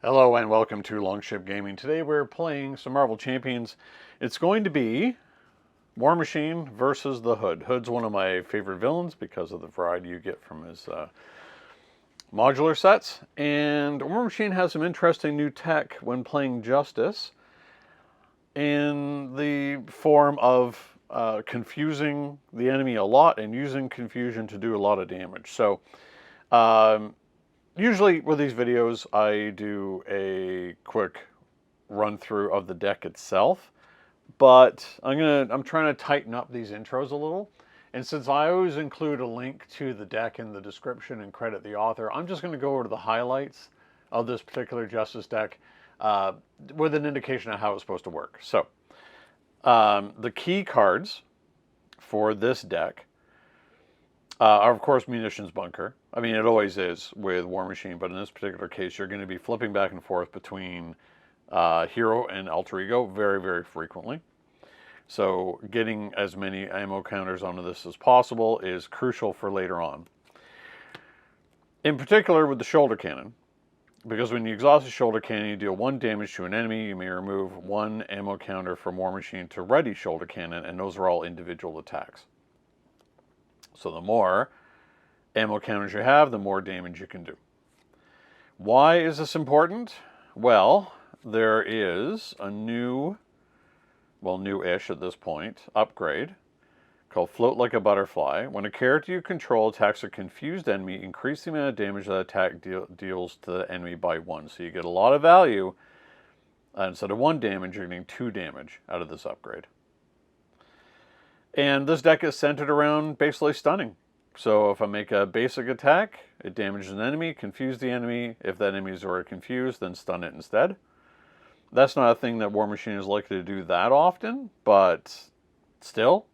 Hello and welcome to Longship Gaming. Today we're playing some Marvel Champions. It's going to be War Machine versus the Hood. Hood's one of my favorite villains because of the variety you get from his modular sets. And War Machine has some interesting new tech when playing Justice in the form of confusing the enemy a lot and using confusion to do a lot of damage. So usually with these videos, I do a quick run through of the deck itself, but I'm trying to tighten up these intros a little. And since I always include a link to the deck in the description and credit the author, I'm just going to go over to the highlights of this particular Justice deck with an indication of how it's supposed to work. So the key cards for this deck are, of course, Munitions Bunker. I mean, it always is with War Machine, but in this particular case, you're going to be flipping back and forth between Hero and Alter Ego very, very frequently. So getting as many ammo counters onto this as possible is crucial for later on. In particular with the Shoulder Cannon, because when you exhaust the Shoulder Cannon, you deal 1 damage to an enemy. You may remove 1 ammo counter from War Machine to ready Shoulder Cannon, and those are all individual attacks. So the more ammo counters you have, the more damage you can do. Why is this important? Well, there is a new, well, new-ish at this point, upgrade called Float Like a Butterfly. When a character you control attacks a confused enemy, increase the amount of damage that attack deals to the enemy by 1. So you get a lot of value. Instead of 1 damage, you're getting 2 damage out of this upgrade. And this deck is centered around basically stunning. So if I make a basic attack, it damages an enemy, confuse the enemy. If that enemy is already confused, then stun it instead. That's not a thing that War Machine is likely to do that often, but still,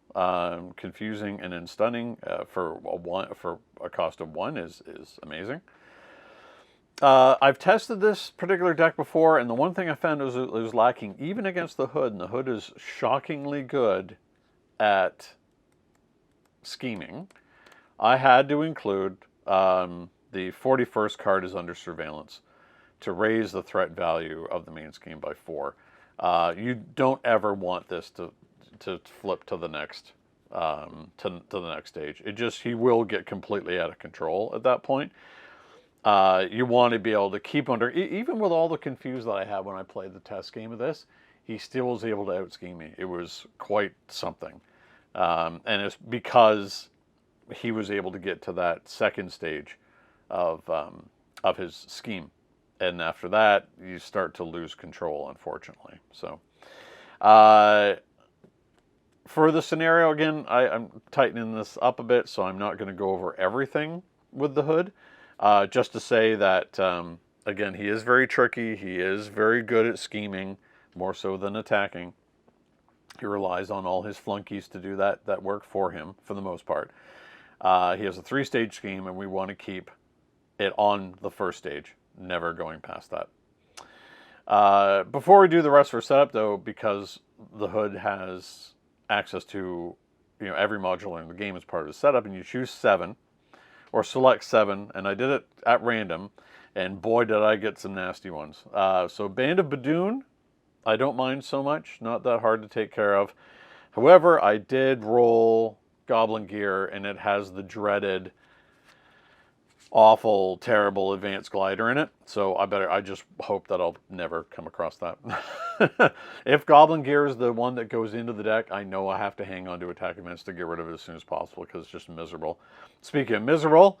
confusing and then stunning for a cost of 1 is amazing. I've tested this particular deck before, and the one thing I found was it was lacking even against the Hood, and the Hood is shockingly good at scheming. I had to include the 41st card is under surveillance to raise the threat value of the main scheme by 4. You don't ever want this to flip to the next to the next stage. He will get completely out of control at that point. You want to be able to keep under, even with all the confuse that I had when I played the test game of this, he still was able to out-scheme me. It was quite something. And it's because he was able to get to that second stage of his scheme. And after that, you start to lose control, unfortunately. So, for the scenario, again, I'm tightening this up a bit, so I'm not going to go over everything with the Hood. Just to say that, again, he is very tricky. He is very good at scheming, more so than attacking. He relies on all his flunkies to do that work for him, for the most part. He has a 3-stage scheme, and we want to keep it on the first stage, never going past that. Before we do the rest of our setup, though, because the Hood has access to every modular in the game as part of the setup, and you choose 7, or select 7, and I did it at random, and boy did I get some nasty ones. So Band of Badoon, I don't mind so much, not that hard to take care of. However, I did roll Goblin Gear, and it has the dreaded, awful, terrible Advanced Glider in it. So I just hope that I'll never come across that. If Goblin Gear is the one that goes into the deck, I know I have to hang on to attack events to get rid of it as soon as possible because it's just miserable. Speaking of miserable,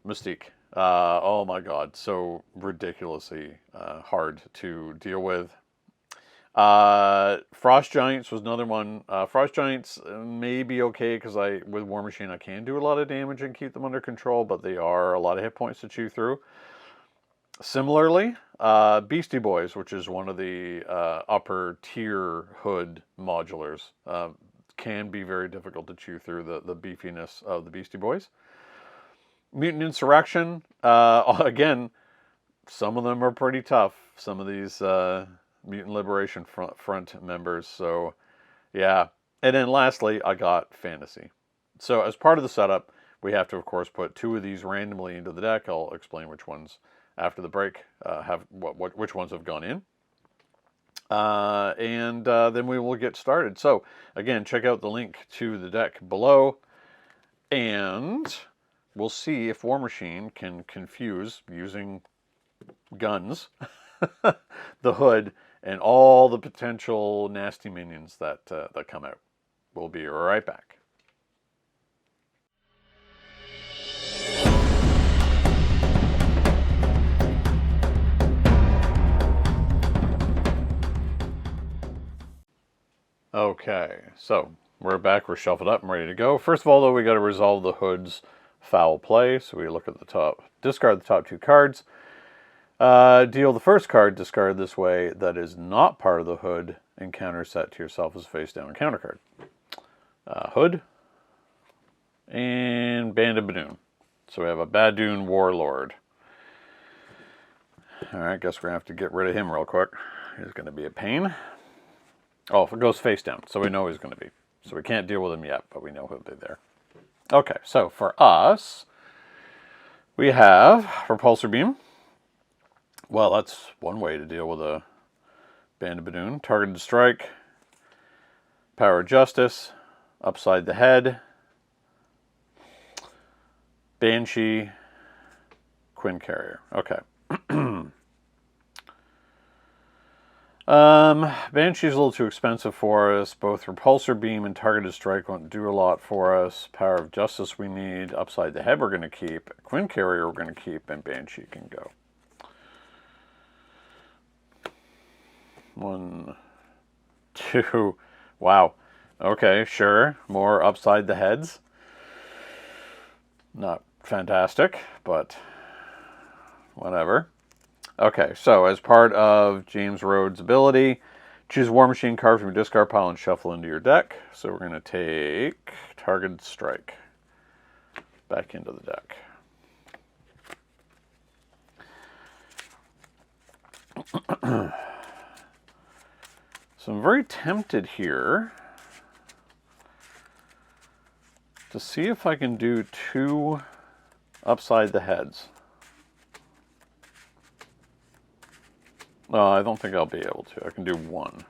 Mystique. Oh my god, so ridiculously hard to deal with. Frost Giants was another one. Frost Giants may be okay because with War Machine I can do a lot of damage and keep them under control, but they are a lot of hit points to chew through. Similarly, Beastie Boys, which is one of the upper tier Hood modulars, can be very difficult to chew through the beefiness of the Beastie Boys. Mutant Insurrection, again, some of them are pretty tough. Some of these Mutant Liberation Front members. So, yeah. And then lastly, I got Fantasy. So as part of the setup, we have to, of course, put 2 of these randomly into the deck. I'll explain which ones after the break which ones have gone in. And then we will get started. So again, check out the link to the deck below, and we'll see if War Machine can confuse, using guns, the hood and all the potential nasty minions that come out. We'll be right back. Okay, so we're back, we're shuffled up and ready to go. First of all, though, we got to resolve the hood's foul play. So we look at the top, discard the top 2 cards. Deal the first card, discard this way, that is not part of the hood, and counter set to yourself as a face down counter card. Hood and Banded Badoon. So we have a Badoon Warlord. Alright, guess we're going to have to get rid of him real quick. He's going to be a pain. Oh, if it goes face down, so we know he's going to be. So we can't deal with him yet, but we know he'll be there. Okay, so for us, we have Repulsor Beam. Well, that's one way to deal with a Banded Badoon. Targeted strike, Power of Justice, upside the head, Banshee, Quinn Carrier. Okay. Banshee's a little too expensive for us. Both Repulsor Beam and Targeted Strike won't do a lot for us. Power of Justice we need. Upside the Head we're going to keep. Quinn Carrier we're going to keep, and Banshee can go. 1, 2. Wow. Okay, sure. More upside the heads. Not fantastic, but whatever. Okay, so as part of James Rhodes' ability, choose a War Machine card from your discard pile and shuffle into your deck. So we're going to take Targeted Strike back into the deck. So I'm very tempted here to see if I can do 2 upside the heads. No, I don't think I'll be able to. I can do 1.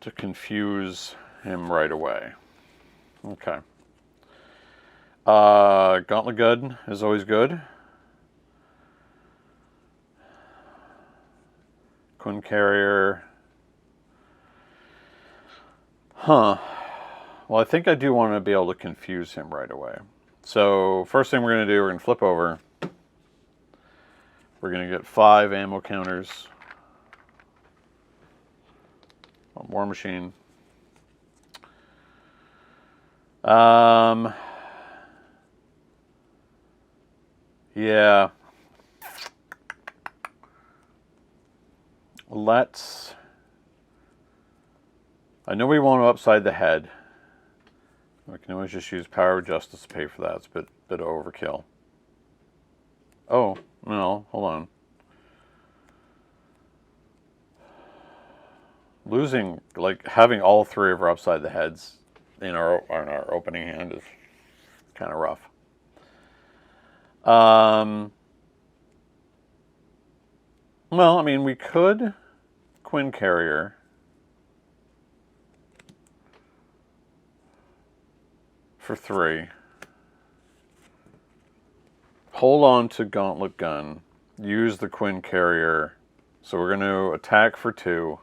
To confuse him right away. Okay. Gauntlet Gun is always good. Quinn Carrier. Huh. Well, I think I do want to be able to confuse him right away. So first thing we're going to do, we're going to flip over. We're going to get 5 ammo counters on War Machine. Yeah. I know we want to upside the head. We can always just use Power of Justice to pay for that. It's a bit of overkill. Oh, no, hold on. Losing, like, having all 3 of our upside the heads in our opening hand is kind of rough. Well, I mean, we could Quinn Carrier. For 3. Hold on to Gauntlet Gun. Use the Quinn Carrier. So we're going to attack for 2.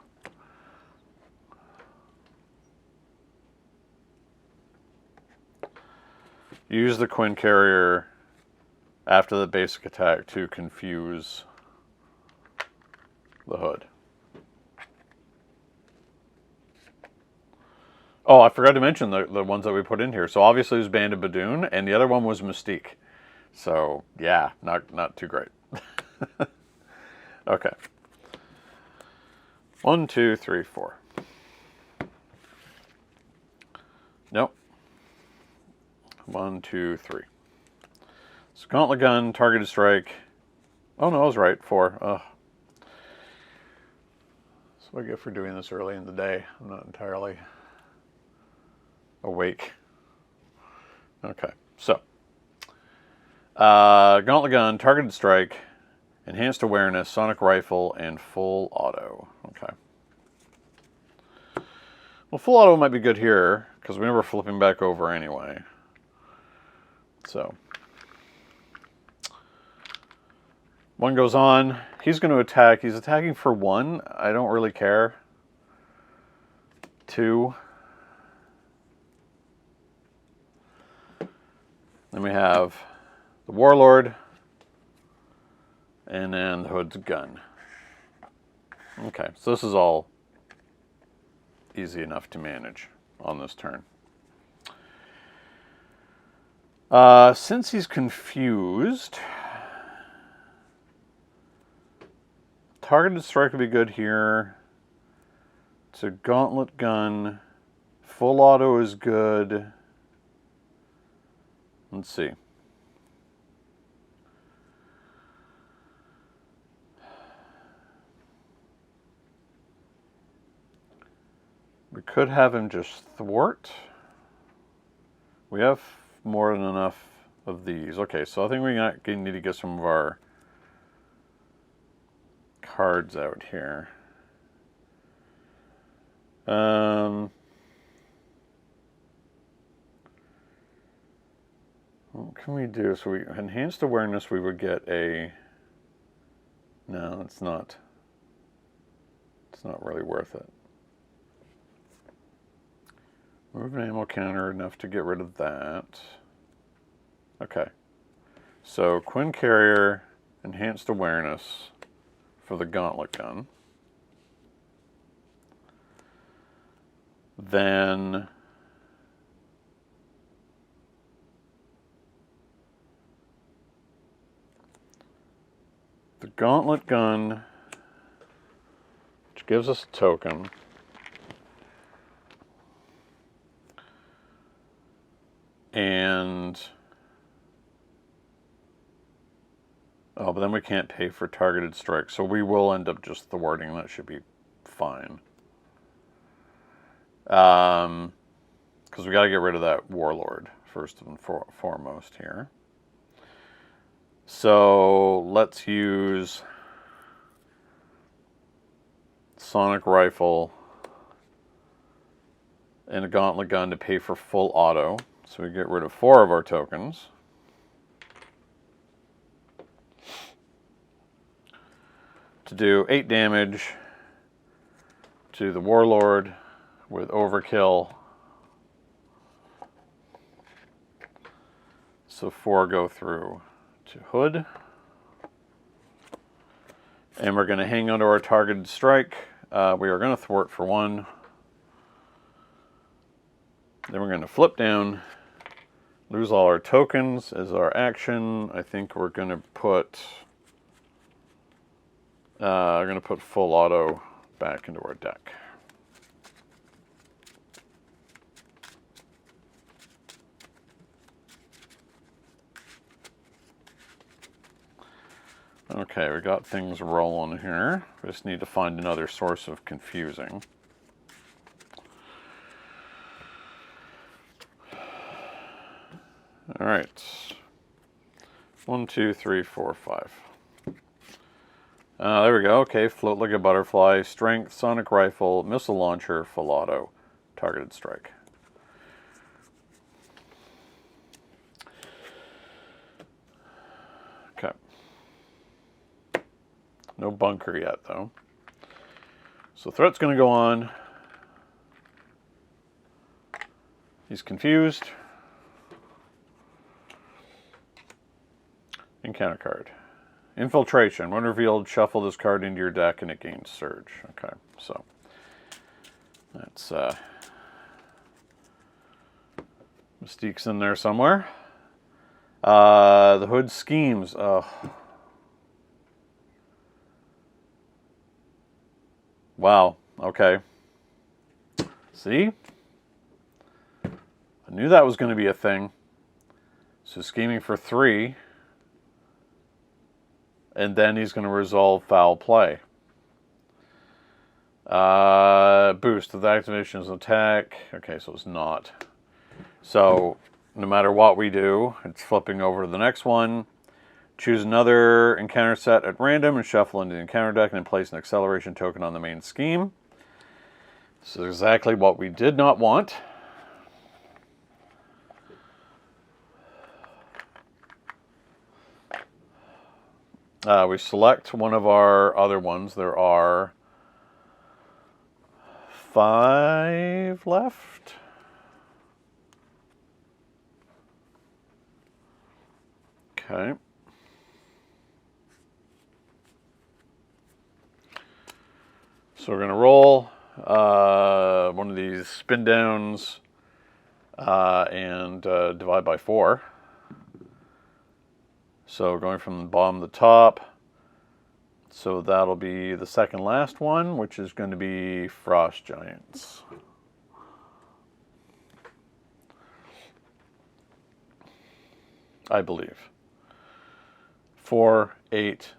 Use the Quinn Carrier after the basic attack to confuse the hood. Oh, I forgot to mention the ones that we put in here. So obviously it was Banded Badoon, and the other one was Mystique. So yeah, not too great. Okay. 1, 2, 3, 4. Nope. 1, 2, 3. So Gauntlet Gun, Targeted Strike. Oh no, I was right. 4. Ugh. That's what I get for doing this early in the day. I'm not entirely awake. Okay. So, Gauntlet Gun, Targeted Strike, Enhanced Awareness, Sonic Rifle, and Full Auto. Okay. Well, Full Auto might be good here, because we never flipping back over anyway. So, one goes on. He's going to attack. He's attacking for 1. I don't really care. 2. Then we have the Warlord, and then the Hood's gun. Okay, so this is all easy enough to manage on this turn. Since he's confused, Targeted Strike would be good here. It's a Gauntlet Gun. Full Auto is good. Let's see. We could have him just thwart. We have more than enough of these. Okay, so I think we need to get some of our cards out here. What can we do? So we enhanced awareness, we would get a... No, it's not. It's not really worth it. Move an ammo counter enough to get rid of that. Okay. So Quinn Carrier, enhanced awareness for the Gauntlet Gun. Then the Gauntlet Gun, which gives us a token. And oh, but then we can't pay for Targeted Strike, so we will end up just thwarting. That should be fine. Because we got to get rid of that Warlord first and foremost here. So let's use Sonic Rifle and a Gauntlet Gun to pay for Full Auto. So we get rid of 4 of our tokens. To do 8 damage to the Warlord with Overkill. So 4 go through to Hood. And we're going to hang onto our Targeted Strike. We are going to thwart for 1. Then we're going to flip down, lose all our tokens as our action. I think we're going to put Full Auto back into our deck. Okay, we got things rolling here. We just need to find another source of confusing. All right. 1, 2, 3, 4, 5. There we go. Okay, float like a butterfly. Strength, Sonic Rifle, Missile Launcher, Full Auto, Targeted Strike. Okay. No bunker yet, though. So threat's going to go on. He's confused. Encounter card. Infiltration. When revealed, shuffle this card into your deck and it gains Surge. Okay, so that's Mystique's in there somewhere. The Hood schemes. Wow, okay. See? I knew that was going to be a thing. So scheming for 3. And then he's going to resolve foul play. Boost. The activation is an attack. Okay, so it's not. So no matter what we do, it's flipping over to the next one. Choose another encounter set at random and shuffle into the encounter deck and then place an acceleration token on the main scheme. This is exactly what we did not want. We select one of our other ones. There are 5 left. Okay. So we're going to roll one of these spin downs and divide by 4. So going from the bottom to the top. So that'll be the second last one, which is going to be Frost Giants. I believe. 4, 8,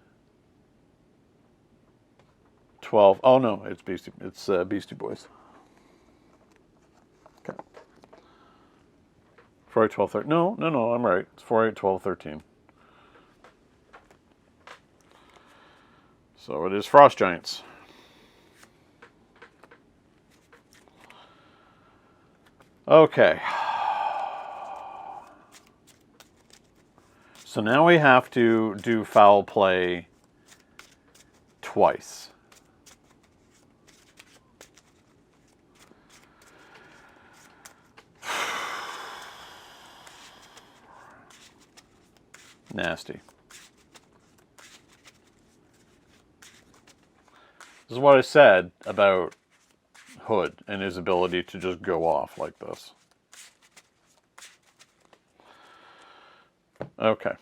12. Oh no, it's Beastie Boys. Okay. 4, 8, 12, 13. No, I'm right. It's 4, 8, 12, 13. So it is Frost Giants. Okay. So now we have to do foul play twice. Nasty. This is what I said about Hood and his ability to just go off like this. Okay.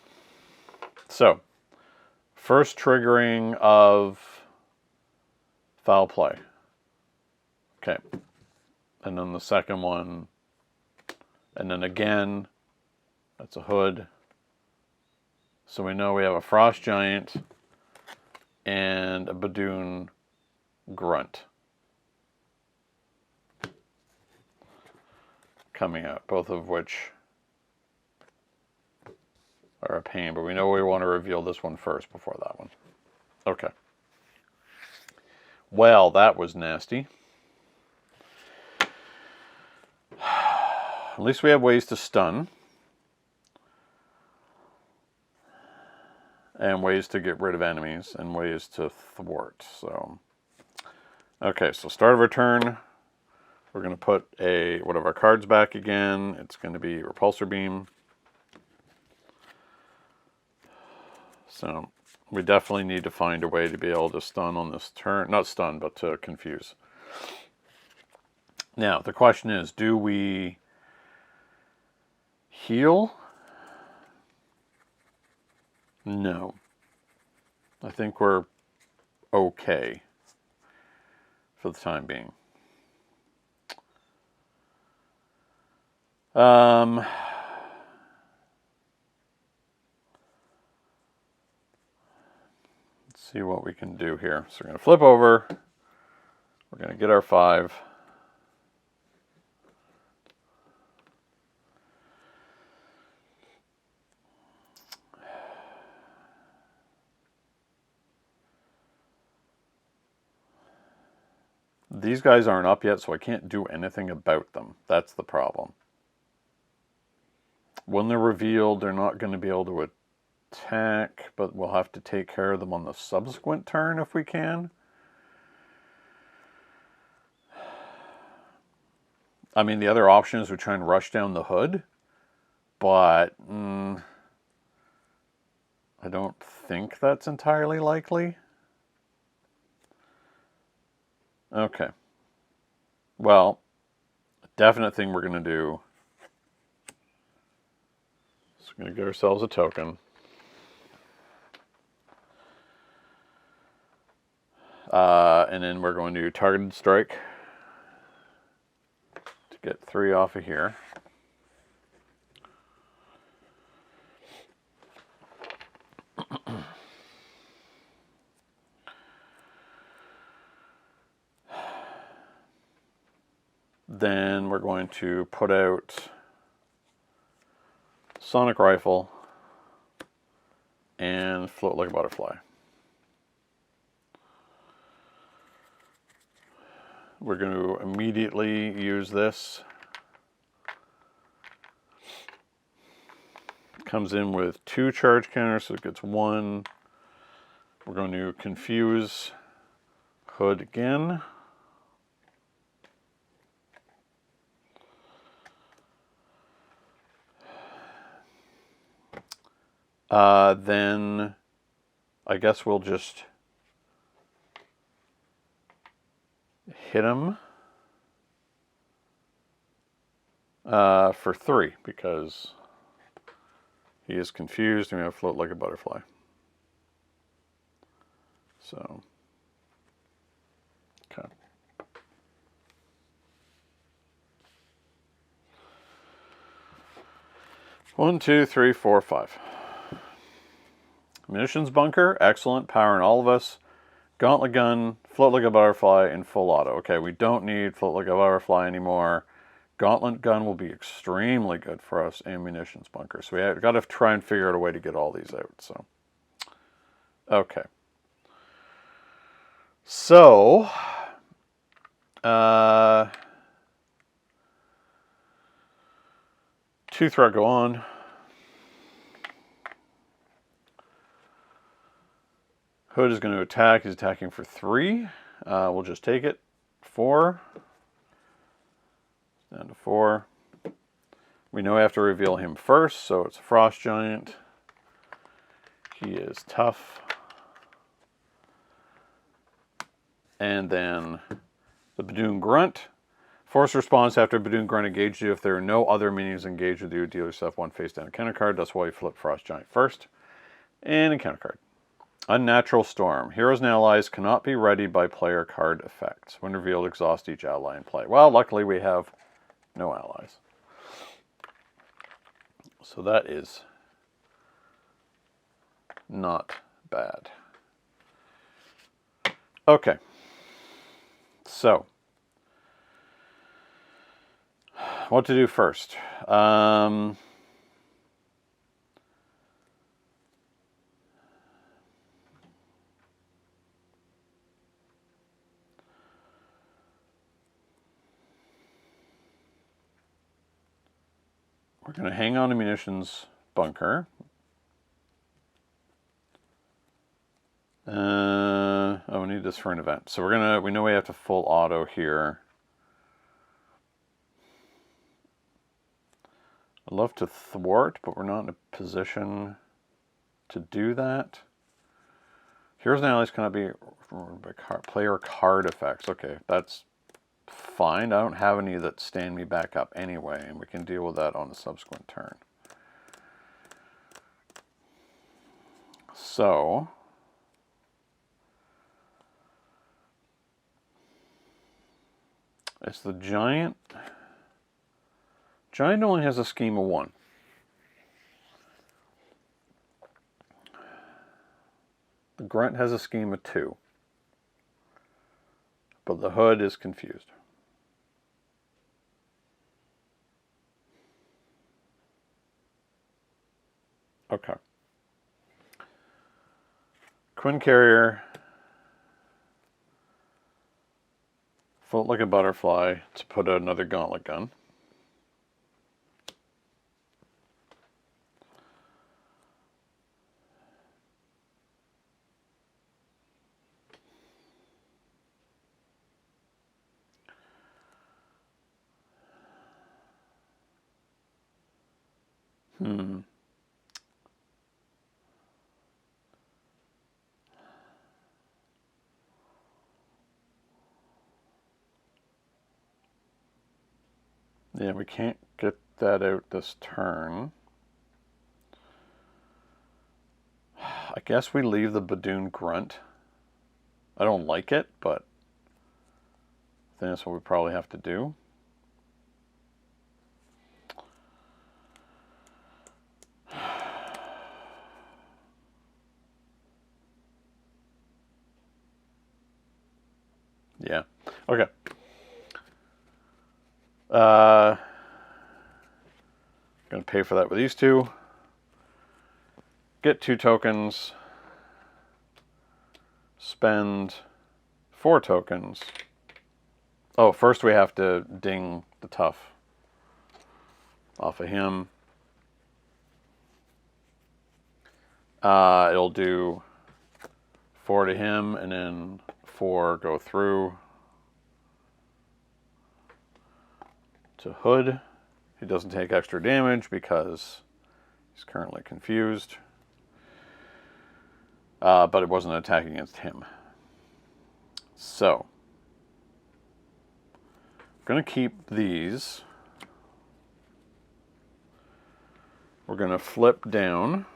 So, first triggering of foul play. Okay. And then the second one. And then again, that's a Hood. So we know we have a Frost Giant and a Badoon Grunt coming out, both of which are a pain, but we know we want to reveal this one first before that one. Okay. Well, that was nasty. At least we have ways to stun. And ways to get rid of enemies, and ways to thwart. So, okay, so start of our turn. We're going to put one of our cards back again. It's going to be Repulsor Beam. So, we definitely need to find a way to be able to stun on this turn. Not stun, but to confuse. Now, the question is, do we heal? No. I think we're okay for the time being. Let's see what we can do here. So we're going to flip over. We're going to get our 5. These guys aren't up yet, so I can't do anything about them. That's the problem. When they're revealed, they're not going to be able to attack, but we'll have to take care of them on the subsequent turn if we can. I mean, the other option is we try and rush down the Hood, but I don't think that's entirely likely. Okay. Well, a definite thing we're going to do is we're going to get ourselves a token. And then we're going to do targeted strike to get 3 off of here. Then we're going to put out sonic rifle, and float like a butterfly. We're going to immediately use this. Comes in with 2 charge counters, so it gets 1. We're going to confuse hood again. Then I guess we'll just hit him for 3 because he is confused and we have float like a butterfly. So, okay. One, two, three, four, 5. Munitions bunker, excellent. Power in all of us. Gauntlet gun, float like a butterfly, and full auto. Okay, we don't need float like a butterfly anymore. Gauntlet gun will be extremely good for us in munitions bunker. So we got to try and figure out a way to get all these out. So, okay. So, 2 threat go on. Hood is going to attack. He's attacking for 3. We'll just take it. 4. Down to 4. We know we have to reveal him first, so it's a frost giant. He is tough. And then the Badoon Grunt. Force response after Badoon Grunt engaged you. If there are no other minions engaged with you, deal yourself 1 face down encounter card. That's why you flip Frost Giant first. And encounter card. Unnatural Storm. Heroes and allies cannot be readied by player card effects. When revealed, exhaust each ally in play. Well, luckily we have no allies. So that is not bad. Okay. So, what to do first? We're going to hang on to munitions bunker. Oh, we need this for an event. So we know we have to full auto here. I'd love to thwart, but we're not in a position to do that. Heroes and allies cannot be player card effects. Okay, that's fine. I don't have any that stand me back up anyway, and we can deal with that on the subsequent turn. So, it's the giant. Giant only has a scheme of 1. The grunt has a scheme of 2. But the hood is confused. Okay. Quinn Carrier. Float like a butterfly to put out another gauntlet gun. Yeah, we can't get that out this turn. I guess we leave the Badoon Grunt. I don't like it, but I think that's what we probably have to do. Yeah. Okay. Going to pay for that with these two. Get 2 tokens. Spend 4 tokens. Oh, first we have to ding the tough off of him. It'll do 4 to him, and then 4 go through to Hood. He doesn't take extra damage because he's currently confused. But it wasn't an attack against him. So, I'm going to keep these. We're going to flip down.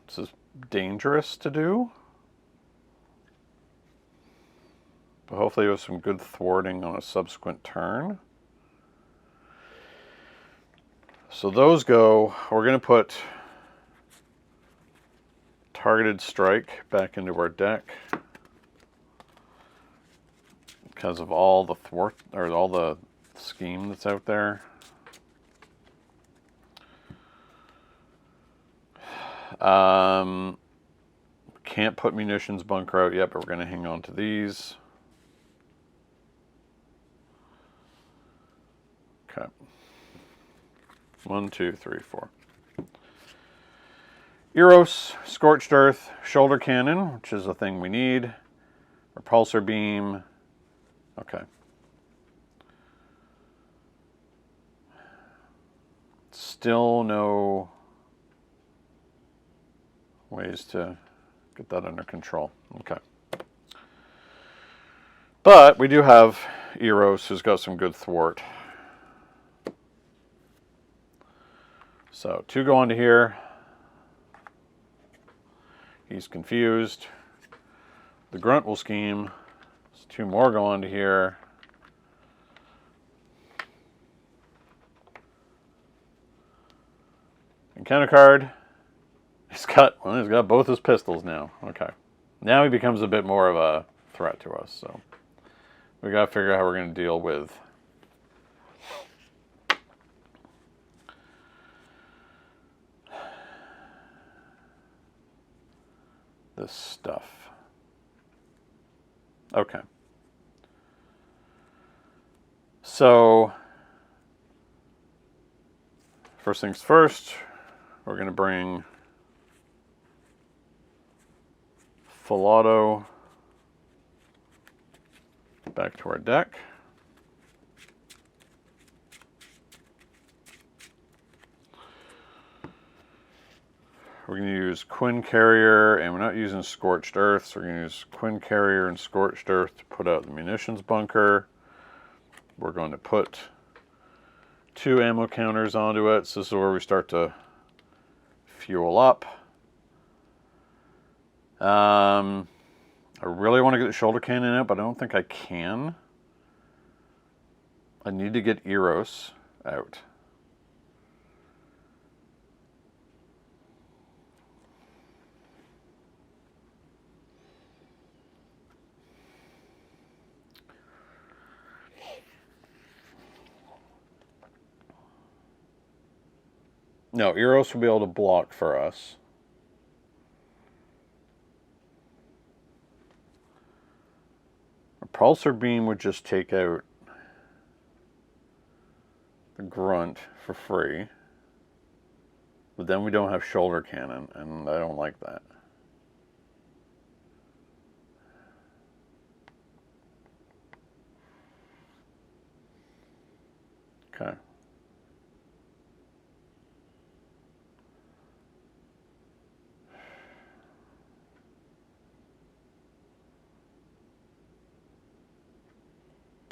This is dangerous to do. But hopefully with some good thwarting on a subsequent turn. So those go, we're going to put Targeted Strike back into our deck because of all the thwart, or all the scheme that's out there. Can't put Munitions Bunker out yet, but we're going to hang on to these. Okay. 1, 2, 3, 4. Eros, Scorched Earth, Shoulder Cannon, which is a thing we need. Repulsor Beam. Okay. Still no ways to get that under control. Okay. But we do have Eros, who's got some good thwart. So 2 go onto here. He's confused. The Grunt will scheme. So 2 more go onto here. Encounter card. He's got both his pistols now. Okay. Now he becomes a bit more of a threat to us. So we got to figure out how we're going to deal with this stuff. Okay. So, first things first, we're going to bring full auto back to our deck. We're going to use Quinn Carrier, and we're not using Scorched Earth, so we're going to use Quinn Carrier and Scorched Earth to put out the Munitions Bunker. We're going to put 2 ammo counters onto it, so this is where we start to fuel up. I really want to get the Shoulder Cannon out, but I don't think I can. I need to get Eros out. No, Eros will be able to block for us. Repulsor Beam would just take out the Grunt for free. But then we don't have Shoulder Cannon, and I don't like that. Okay.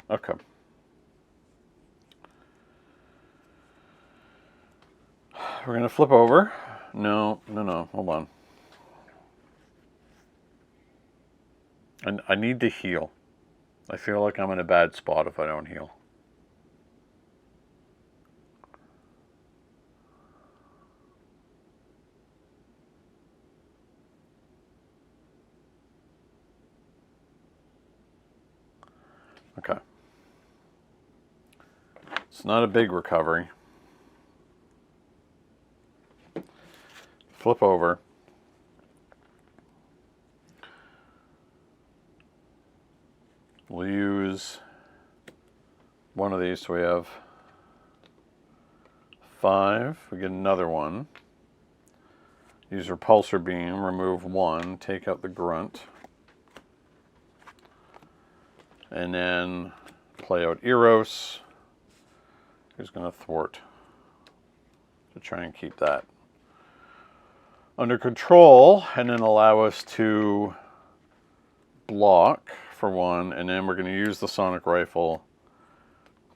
Okay. We're going to flip over. No, hold on. And I need to heal. I feel like I'm in a bad spot if I don't heal. Okay. It's not a big recovery. Flip over. We'll use one of these, so we have 5. We get another one. Use repulsor beam, remove 1, take out the grunt. And then play out Eros, who's going to thwart to try and keep that under control, and then allow us to block for 1, and then we're going to use the sonic rifle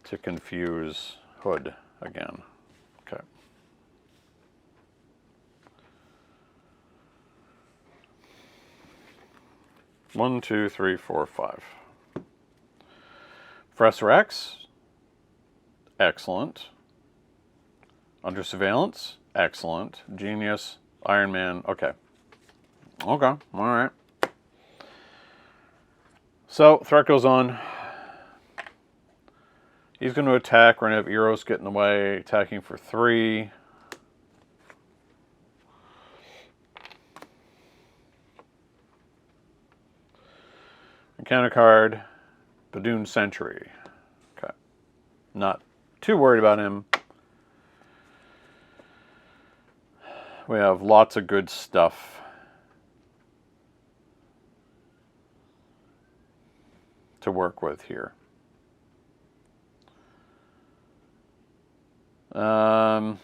to confuse Hood again. Okay. One, 2, 3, 4, 5. Professor X, excellent. Under surveillance, excellent. Genius, Iron Man, okay. Okay, all right. So, threat goes on. He's going to attack. We're going to have Eros get in the way, attacking for 3. Encounter card, Badoon Sentry. Okay. Not too worried about him. We have lots of good stuff to work with here. I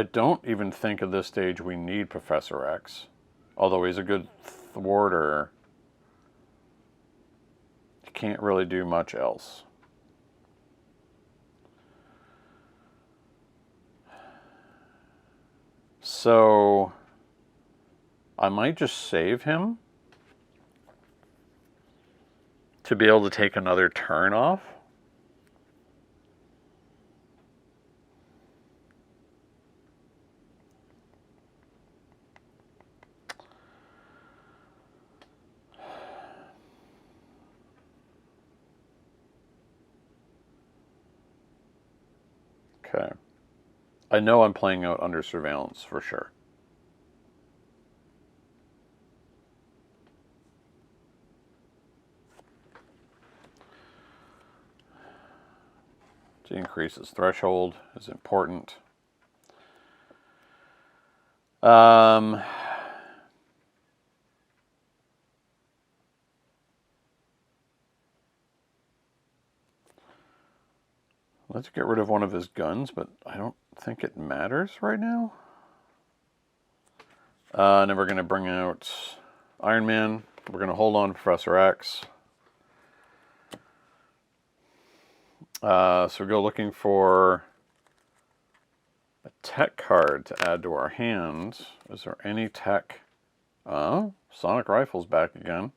don't even think at this stage we need Professor X. Although he's a good thwarter, he can't really do much else. So I might just save him to be able to take another turn off. Okay. I know I'm playing out under surveillance for sure. To increase his threshold is important. Let's get rid of one of his guns, but I don't think it matters right now. And then we're going to bring out Iron Man. We're going to hold on to Professor X. So we go looking for a tech card to add to our hand. Is there any tech? Sonic Rifle's back again.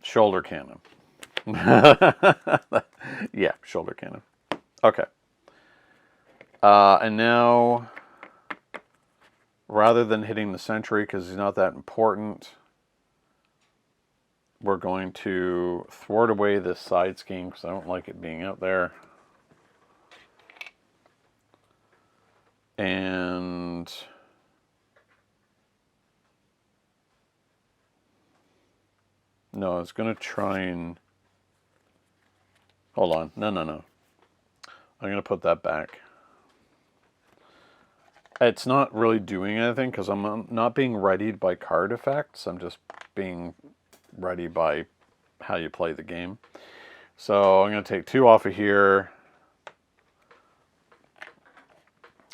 Shoulder cannon. Yeah, shoulder cannon. Okay. And now, rather than hitting the sentry, because he's not that important, we're going to thwart away this side scheme, because I don't like it being out there. And no, it's going to try and... Hold on. No. I'm going to put that back. It's not really doing anything because I'm not being readied by card effects. I'm just being ready by how you play the game. So I'm going to take 2 off of here.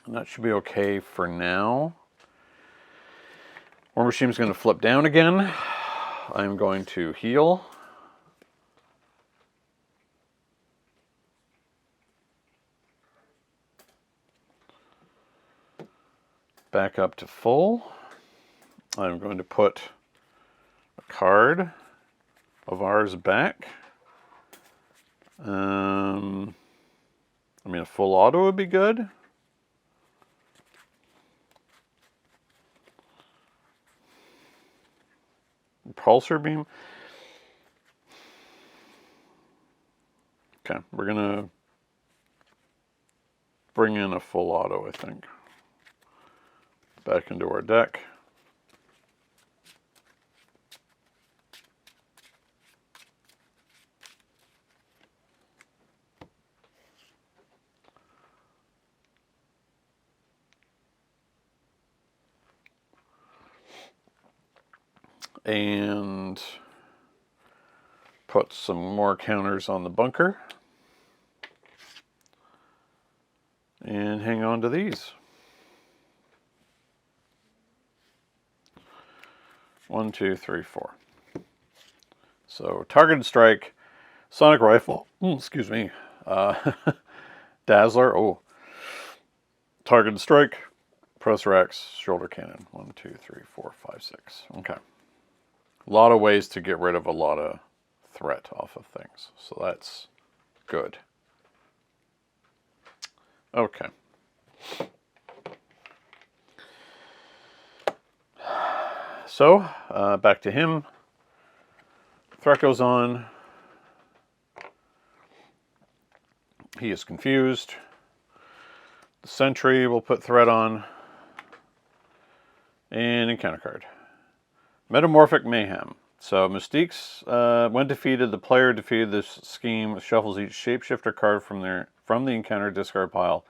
And that should be okay for now. War Machine's going to flip down again. I'm going to heal. Back up to full. I'm going to put a card of ours back. I mean, a full auto would be good. Repulsor beam. Okay, we're gonna bring in a full auto, I think. Back into our deck. And put some more counters on the bunker. And hang on to these. 1, 2, 3, 4. So targeted strike, sonic rifle, excuse me, dazzler, targeted strike, Professor X, shoulder cannon. 1, 2, 3, 4, 5, 6. Okay. A lot of ways to get rid of a lot of threat off of things. So that's good. Okay. So, back to him. Threat goes on. He is confused. The sentry will put threat on. And encounter card. Metamorphic Mayhem. So Mystiques, when defeated, the player defeated this scheme shuffles each shapeshifter card from the encounter discard pile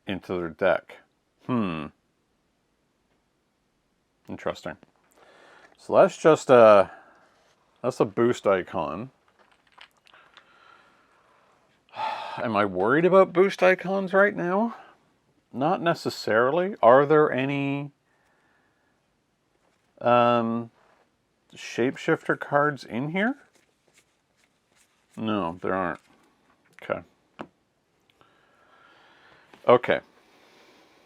into their deck. Interesting. So that's just that's a boost icon. Am I worried about boost icons right now? Not necessarily. Are there any shapeshifter cards in here? No, there aren't. Okay. Okay.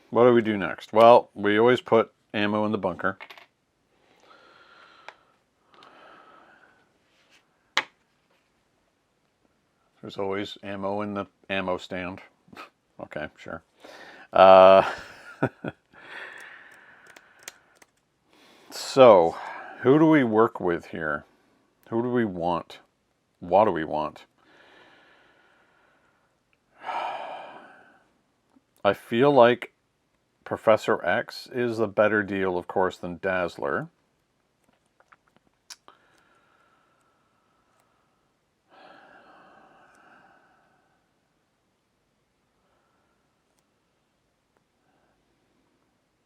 What do we do next? Well, we always put ammo in the bunker. There's always ammo in the ammo stand. Okay, sure. So, who do we work with here? Who do we want? What do we want? I feel like Professor X is a better deal, of course, than Dazzler.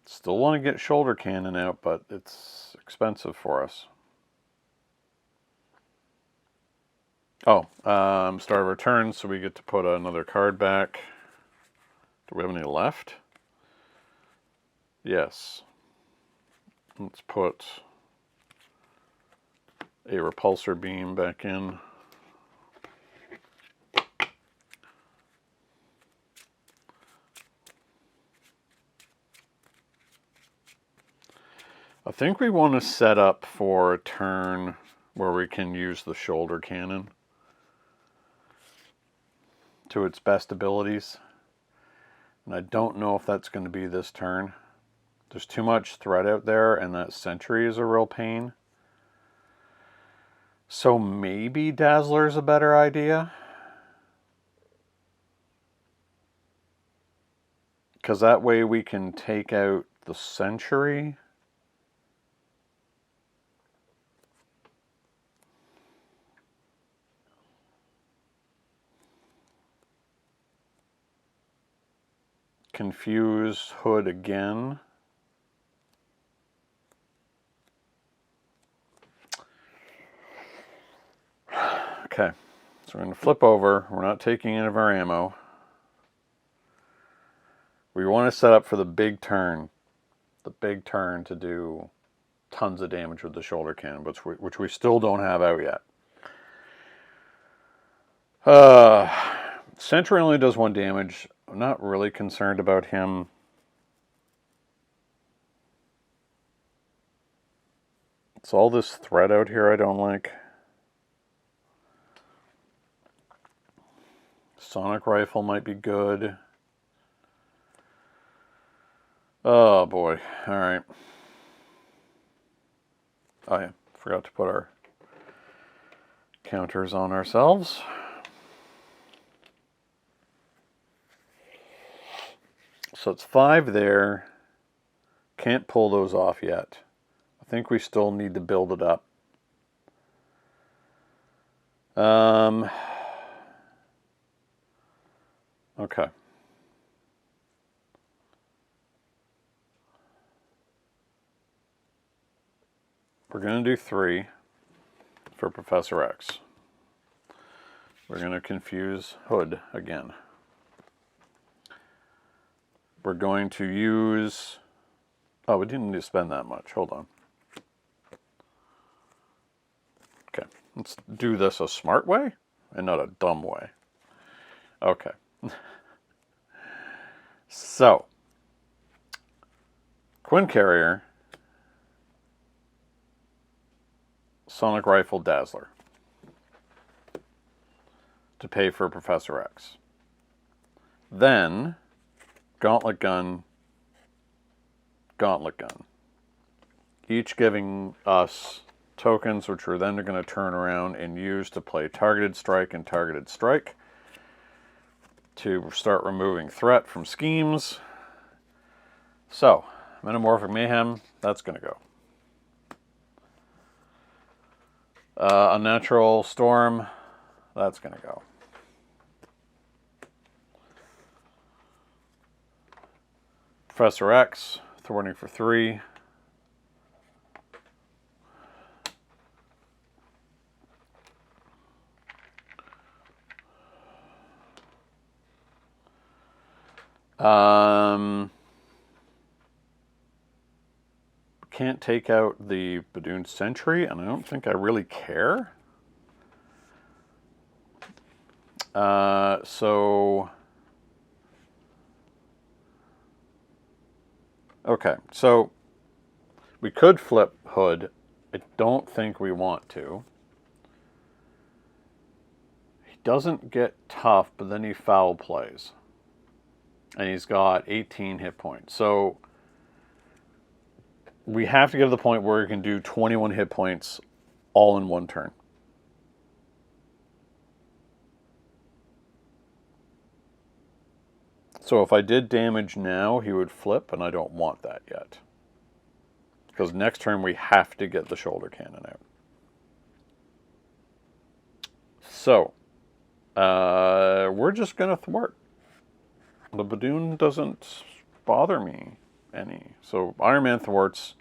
Still want to get shoulder cannon out, but it's expensive for us. Oh, start of our turn, so we get to put another card back. Do we have any left? Yes. Let's put a repulsor beam back in. I think we want to set up for a turn where we can use the shoulder cannon to its best abilities. And I don't know if that's going to be this turn. There's too much threat out there, and that sentry is a real pain. So maybe Dazzler's a better idea. Because that way we can take out the sentry. Confuse Hood again. Okay, so we're going to flip over. We're not taking any of our ammo. We want to set up for the big turn. The big turn to do tons of damage with the shoulder cannon, which we still don't have out yet. Sentry only does 1 damage. I'm not really concerned about him. It's all this threat out here I don't like. Sonic rifle might be good. Oh boy, alright. Oh yeah, forgot to put our counters on ourselves. So it's 5 there. Can't pull those off yet. I think we still need to build it up. Okay. We're going to do 3 for Professor X. We're going to confuse Hood again. We're going to use... Oh, we didn't need to spend that much. Hold on. Okay, let's do this a smart way and not a dumb way. Okay. So, Quinn Carrier, Sonic Rifle Dazzler to pay for Professor X. Then, Gauntlet Gun, Gauntlet Gun. Each giving us tokens, which we're then going to turn around and use to play Targeted Strike and Targeted Strike to start removing threat from schemes. So, Metamorphic Mayhem, that's going to go. Unnatural Storm, that's going to go. Professor X, thwarting for 3. Can't take out the Badoon Sentry, and I don't think I really care. Okay, so we could flip Hood. I don't think we want to. He doesn't get tough, but then he foul plays. And he's got 18 hit points. So we have to get to the point where he can do 21 hit points all in one turn. So if I did damage now, he would flip, and I don't want that yet. Because next turn we have to get the shoulder cannon out. So, we're just going to thwart. The Badoon doesn't bother me any. So Iron Man thwarts,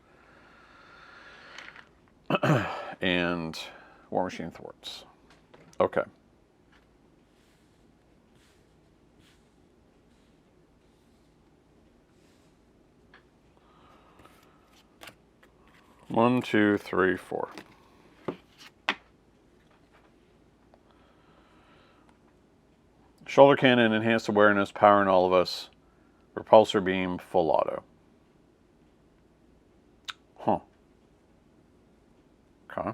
and War Machine thwarts. Okay. One, two, three, 4. Shoulder cannon, enhanced awareness, powering all of us. Repulsor beam, full auto. Huh. Okay.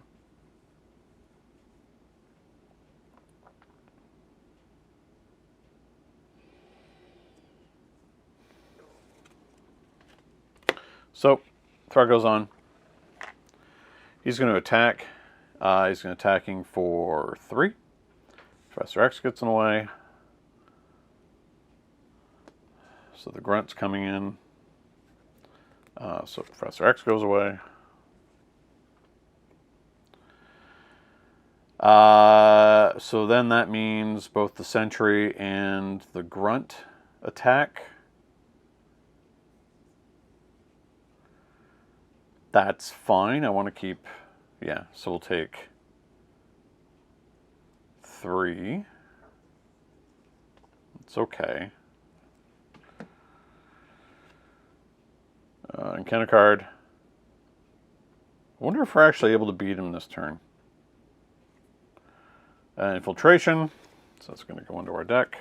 So, threat goes on. He's going to attack. He's going to attacking for 3. Professor X gets in the way. So the grunt's coming in. So Professor X goes away. So then that means both the sentry and the grunt attack. That's fine. I want to keep, yeah, so we'll take 3. It's okay. Encounter card. I wonder if we're actually able to beat him this turn. Infiltration. So that's going to go into our deck.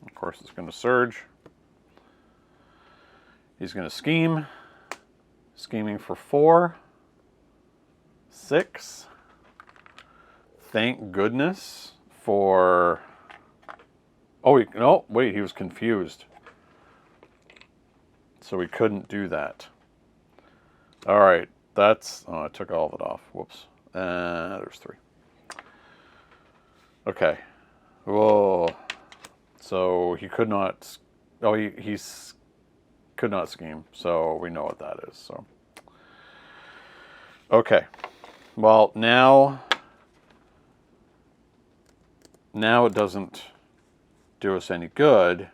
Of course, it's going to surge. He's going to scheme. Scheming for 4. 6. Thank goodness for... Oh, no, wait, he was confused. So we couldn't do that. All right, that's, oh, I took all of it off. Whoops. There's 3. Okay. Whoa. So he could not, oh, he's could not scheme. So we know what that is. So, okay. Well, now it doesn't do us any good,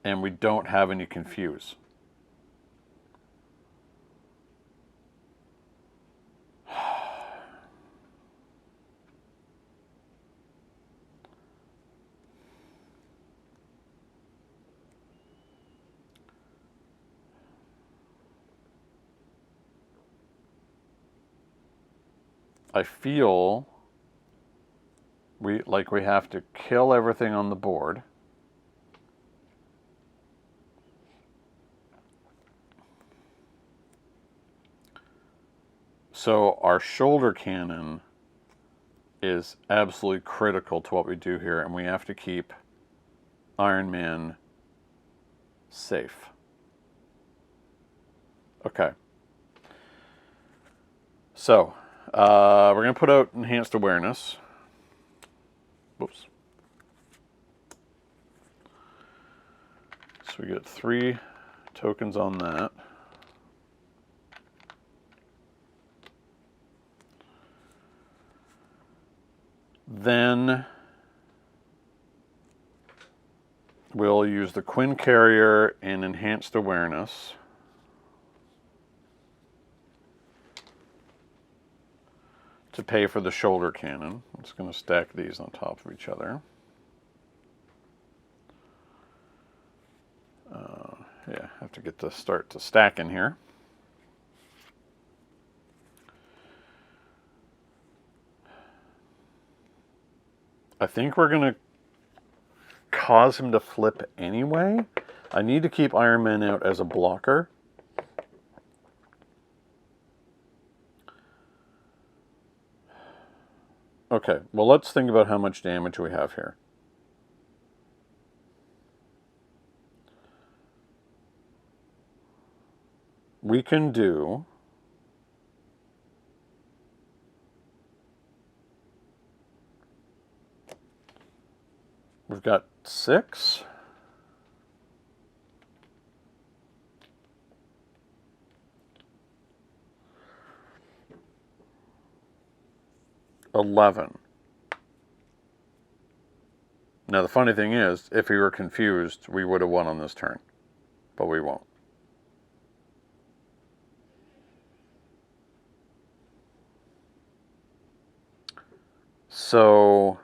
and we don't have any confuse. I feel we have to kill everything on the board. So our shoulder cannon is absolutely critical to what we do here, and we have to keep Iron Man safe. Okay. So we're going to put out enhanced awareness. Whoops. So we get 3 tokens on that. Then we'll use the Quinn Carrier and enhanced awareness. To pay for the shoulder cannon. I'm just going to stack these on top of each other. Yeah, have to get to start to stack in here. I think we're going to cause him to flip anyway. I need to keep Iron Man out as a blocker. Okay, well, let's think about how much damage we have here. We can do... We've got 6. $11. Now the funny thing is, if we were confused, we would have won on this turn, but we won't. So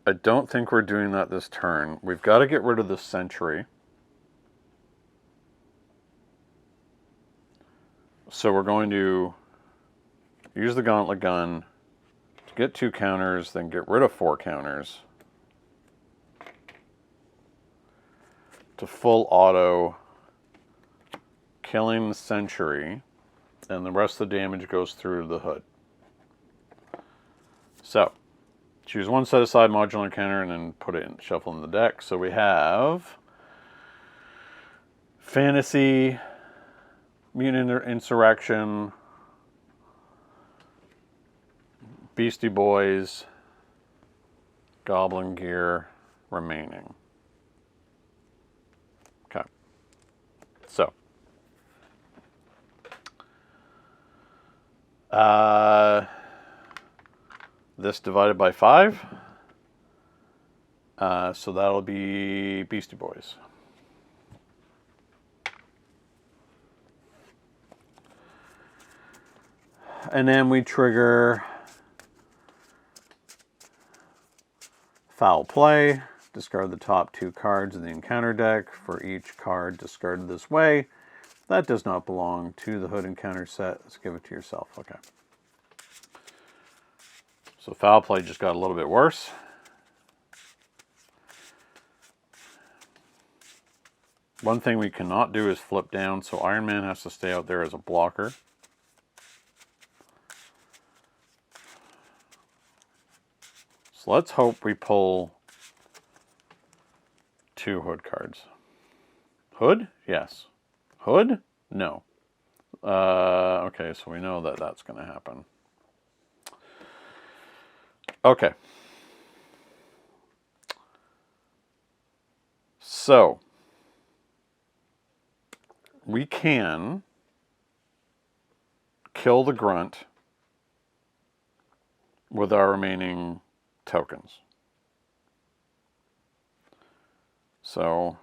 I don't think we're doing that this turn. We've got to get rid of the sentry. So we're going to use the gauntlet gun to get 2 counters, then get rid of 4 counters to full auto, killing the sentry, and the rest of the damage goes through the hood. So, choose one set aside modular counter and then put it in, shuffle in the deck. So we have Fantasy, Mutant Insurrection, Beastie Boys, Goblin Gear remaining. Okay. So. This divided by 5. So that'll be Beastie Boys. And then we trigger Foul Play. Discard the top 2 cards in the encounter deck. For each card discarded this way, that does not belong to the hood encounter set. Let's give it to yourself. Okay. So Foul Play just got a little bit worse. One thing we cannot do is flip down, so Iron Man has to stay out there as a blocker. So let's hope we pull 2 hood cards. Hood? Yes. Hood? No. Okay, so we know that that's going to happen. Okay. So, we can kill the grunt with our remaining tokens. So,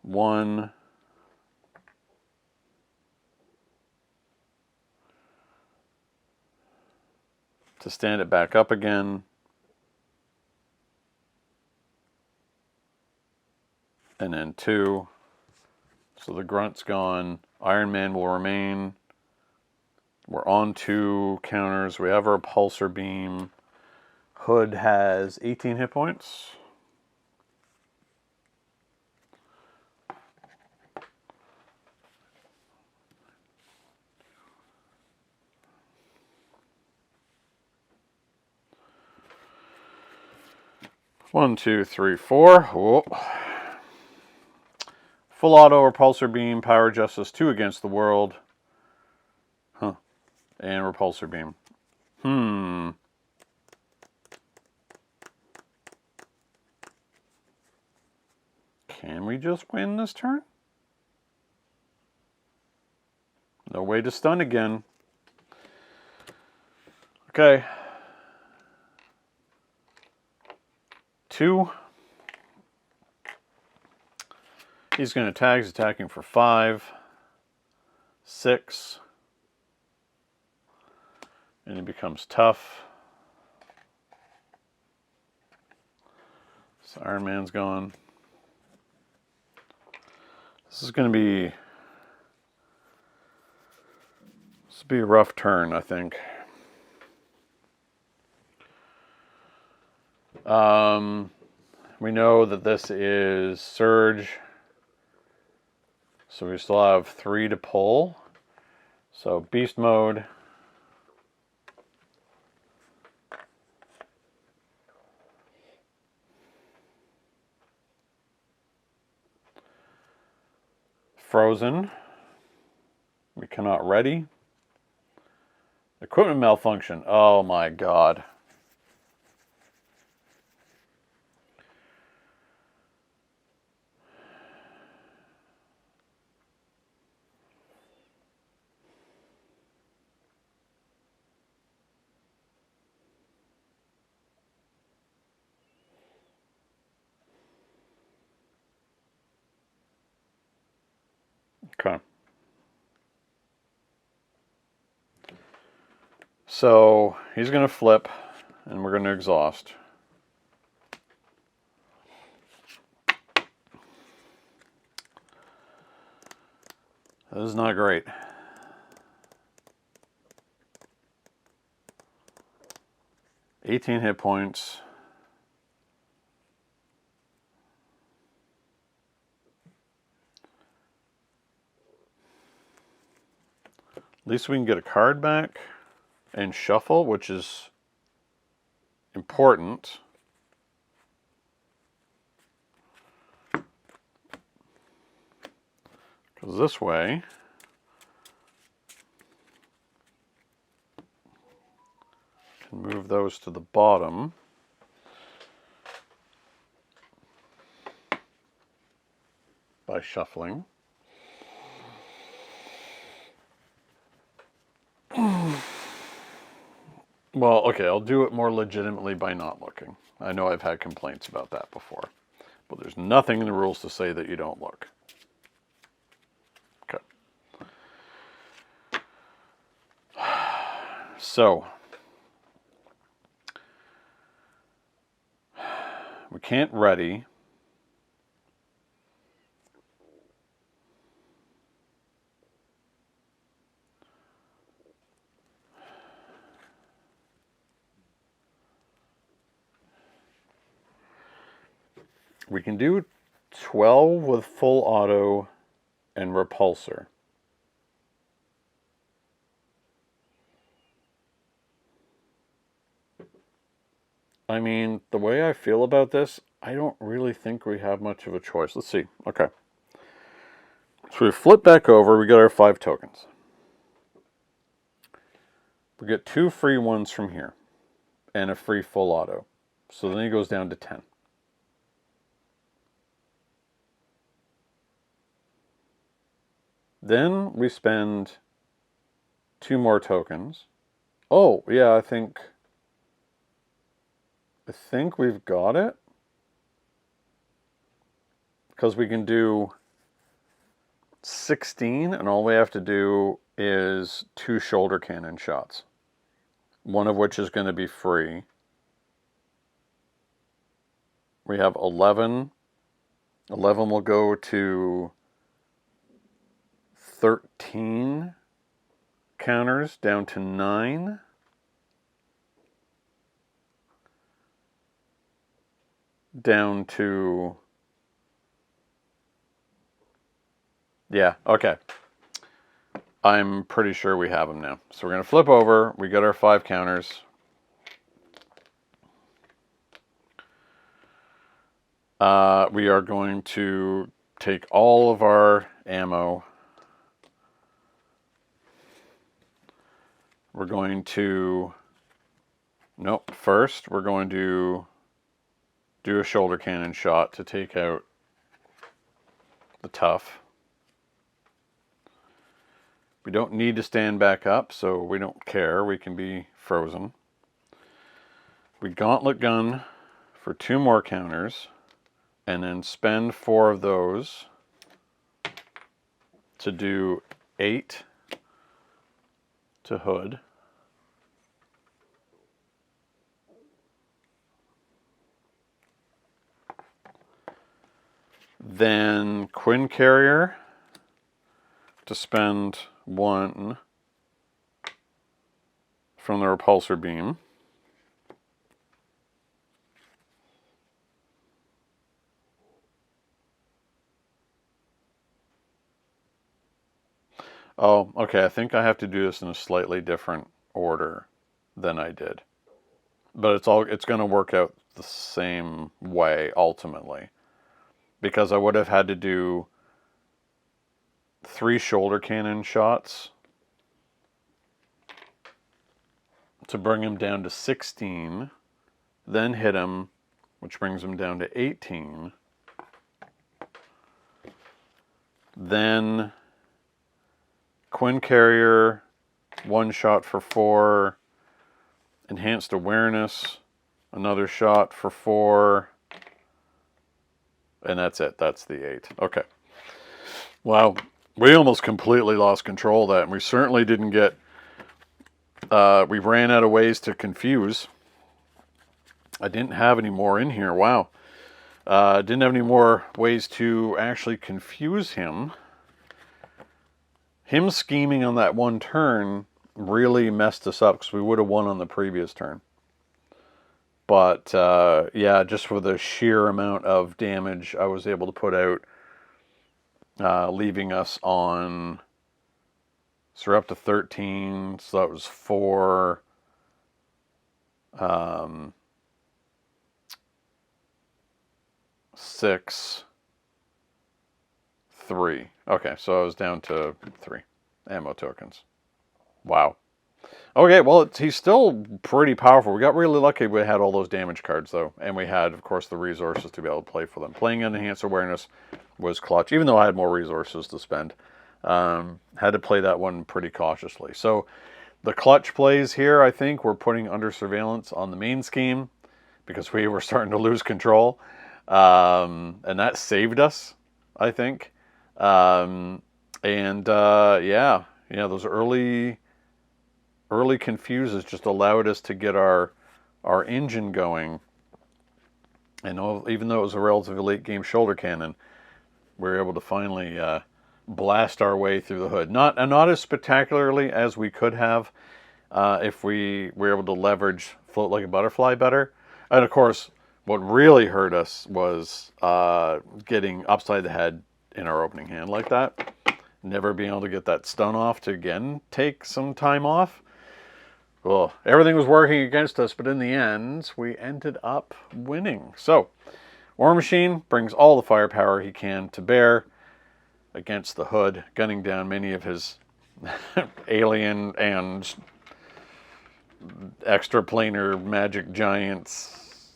1, to stand it back up again, and then 2. So the grunt's gone. Iron Man will remain. We're on 2 counters. We have our repulsor beam. Hood has 18 hit points. One, two, three, four. Whoa. Full auto repulsor beam, power justice 2 against the world. Huh. And repulsor beam. Can we just win this turn? No way to stun again. Okay. 2. He's going to attack. He's attacking for 5. 6. And he becomes tough. So Iron Man's gone. This is going to be... This will be a rough turn, I think. We know that this is Surge. So we still have 3 to pull. So Beast Mode. Frozen. We cannot ready. Equipment malfunction. Oh my god. Okay. So he's going to flip, and we're going to exhaust. This is not great. $18 hit points. At least we can get a card back and shuffle, which is important. Because this way, can move those to the bottom. By shuffling. Well, okay, I'll do it more legitimately by not looking. I know I've had complaints about that before. But there's nothing in the rules to say that you don't look. Okay. So, we can't ready. We can do 12 with full auto and repulsor. I mean, the way I feel about this, I don't really think we have much of a choice. Let's see. Okay. So we flip back over, we get our 5 tokens. We get 2 free ones from here, and a free full auto. So then he goes down to 10. Then we spend 2 more tokens. Oh, yeah, I think we've got it. Because we can do 16, and all we have to do is 2 shoulder cannon shots. One of which is going to be free. We have 11. 11 will go to 13 counters, down to 9. Down to... Yeah, okay. I'm pretty sure we have them now. So we're going to flip over. We got our 5 counters. We are going to take all of our ammo. We're going to... Nope. First, we're going to do a shoulder cannon shot to take out the tough. We don't need to stand back up, so we don't care. We can be frozen. We gauntlet gun for 2 more counters, and then spend 4 of those to do 8 to hood. Then Quinn Carrier to spend 1 from the repulsor beam. Oh, okay, I think I have to do this in a slightly different order than I did. But it's going to work out the same way ultimately. Because I would have had to do 3 shoulder cannon shots to bring him down to 16, then hit him, which brings him down to 18. Then Quinn Carrier, 1 shot for 4, enhanced awareness, another shot for 4, and that's it. That's the 8. Okay. Wow. We almost completely lost control of that, and we certainly didn't get... we ran out of ways to confuse. I didn't have any more in here. Wow. Didn't have any more ways to actually confuse him. Him scheming on that one turn really messed us up because we would have won on the previous turn. But, yeah, just for the sheer amount of damage I was able to put out, leaving us on... So we're up to 13, so that was 4. 6, 3. Okay, so I was down to 3 ammo tokens. Wow. Okay, well, he's still pretty powerful. We got really lucky we had all those damage cards, though. And we had, of course, the resources to be able to play for them. Playing in Enhanced Awareness was clutch, even though I had more resources to spend. Had to play that one pretty cautiously. So the clutch plays here, I think, we're putting under surveillance on the main scheme because we were starting to lose control. And that saved us, I think. Yeah, those early confuses just allowed us to get our engine going. And even though it was a relatively late game shoulder cannon, we were able to finally blast our way through the hood. Not as spectacularly as we could have if we were able to leverage Float Like a Butterfly better. And of course, what really hurt us was getting upside the head in our opening hand like that. Never being able to get that stun off to again take some time off. Well, everything was working against us, but in the end, we ended up winning. So, War Machine brings all the firepower he can to bear. against the hood, gunning down many of his alien and extraplanar magic giants,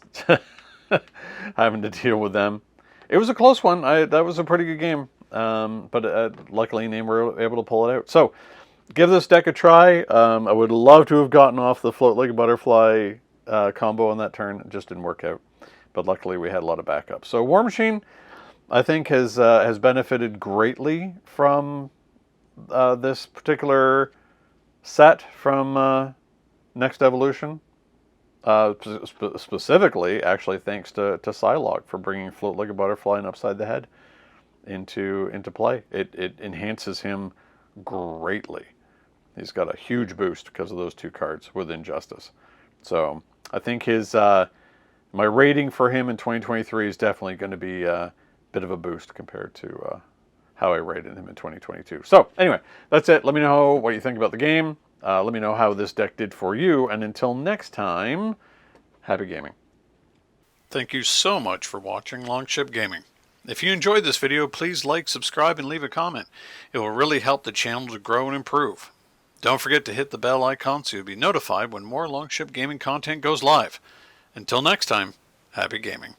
having to deal with them. It was a close one. That was a pretty good game, but luckily they were able to pull it out. So give this deck a try. I would love to have gotten off the float like a butterfly combo on that turn. It just didn't work out, but luckily we had a lot of backup. So War Machine, I think, has benefited greatly from this particular set from Next Evolution. Specifically, actually, thanks to Psylocke for bringing Float Like a Butterfly and Upside the Head into play. It enhances him greatly. He's got a huge boost because of those two cards with Injustice. So I think his my rating for him in 2023 is definitely going to be a bit of a boost compared to how I rated him in 2022. So anyway, that's it. Let me know what you think about the game. Let me know how this deck did for you. And until next time, happy gaming. Thank you so much for watching Longship Gaming. If you enjoyed this video, please like, subscribe, and leave a comment. It will really help the channel to grow and improve. Don't forget to hit the bell icon so you'll be notified when more Longship Gaming content goes live. Until next time, happy gaming.